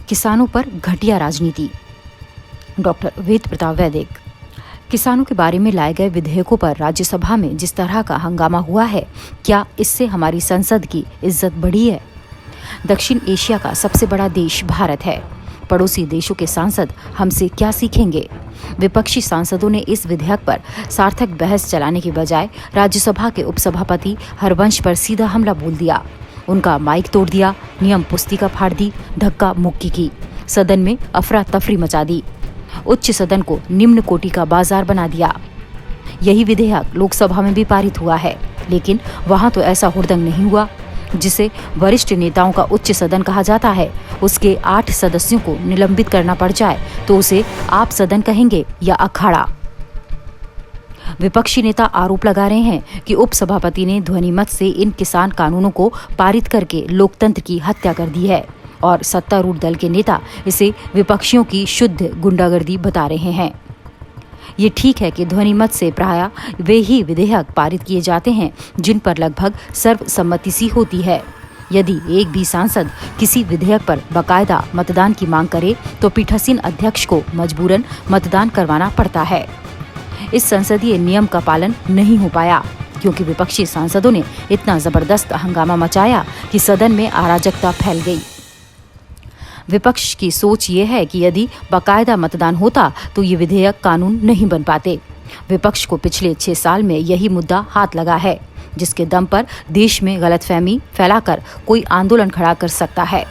किसानों पर घटिया राजनीति। डॉक्टर वेद प्रताप वैदिक। किसानों के बारे में लाए गए विधेयकों पर राज्यसभा में जिस तरह का हंगामा हुआ है, क्या इससे हमारी संसद की इज्जत बढ़ी है? दक्षिण एशिया का सबसे बड़ा देश भारत है। पड़ोसी देशों के सांसद हमसे क्या सीखेंगे? विपक्षी सांसदों ने इस विधेयक पर सार्थक बहस चलाने के बजाय राज्यसभा के उपसभापति हरवंश पर सीधा हमला बोल दिया। उनका माइक तोड़ दिया, नियम पुस्तिका फाड़ दी, धक्का मुक्की की, सदन में अफरा तफरी मचा दी, उच्च सदन को निम्न कोटि का बाजार बना दिया। यही विधेयक लोकसभा में भी पारित हुआ है, लेकिन वहां तो ऐसा हुड़दंग नहीं हुआ। जिसे वरिष्ठ नेताओं का उच्च सदन कहा जाता है, उसके 8 सदस्यों को निलंबित करना पड़ जाए तो उसे आप सदन कहेंगे या अखाड़ा? विपक्षी नेता आरोप लगा रहे हैं कि उपसभापति ने ध्वनिमत से इन किसान कानूनों को पारित करके लोकतंत्र की हत्या कर दी है और सत्तारूढ़ दल के नेता इसे विपक्षियों की शुद्ध गुंडागर्दी बता रहे हैं। ये ठीक है कि ध्वनिमत से प्रायः वे ही विधेयक पारित किए जाते हैं जिन पर लगभग सर्वसम्मति सी होती है। यदि एक भी सांसद किसी विधेयक पर बाकायदा मतदान की मांग करे तो पीठासीन अध्यक्ष को मजबूरन मतदान करवाना पड़ता है। इस संसदीय नियम का पालन नहीं हो पाया क्योंकि विपक्षी सांसदों ने इतना जबरदस्त हंगामा मचाया कि सदन में अराजकता फैल गई। विपक्ष की सोच ये है कि यदि बाकायदा मतदान होता तो ये विधेयक कानून नहीं बन पाते। विपक्ष को पिछले 6 साल में यही मुद्दा हाथ लगा है, जिसके दम पर देश में गलतफहमी फैलाकर कोई आंदोलन खड़ा कर सकता है।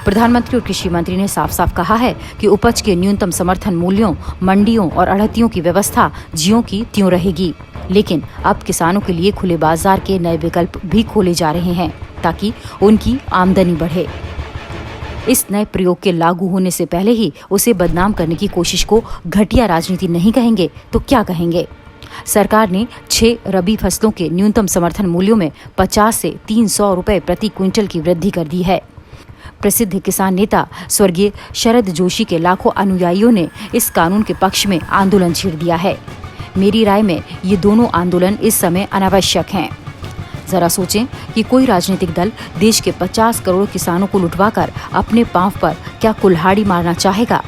प्रधानमंत्री और कृषि मंत्री ने साफ साफ कहा है कि उपज के न्यूनतम समर्थन मूल्यों, मंडियों और अड़हतियों की व्यवस्था ज्यों की त्यों रहेगी, लेकिन अब किसानों के लिए खुले बाजार के नए विकल्प भी खोले जा रहे हैं ताकि उनकी आमदनी बढ़े। इस नए प्रयोग के लागू होने से पहले ही उसे बदनाम करने की कोशिश को घटिया राजनीति नहीं कहेंगे तो क्या कहेंगे? सरकार ने 6 रबी फसलों के न्यूनतम समर्थन मूल्यों में 50 से 300 रुपए प्रति क्विंटल की वृद्धि कर दी है। प्रसिद्ध किसान नेता स्वर्गीय शरद जोशी के लाखों अनुयायियों ने इस कानून के पक्ष में आंदोलन छेड़ दिया है। मेरी राय में ये दोनों आंदोलन इस समय अनावश्यक हैं। जरा सोचें कि कोई राजनीतिक दल देश के 50 करोड़ किसानों को लुटवाकर अपने पांव पर क्या कुल्हाड़ी मारना चाहेगा?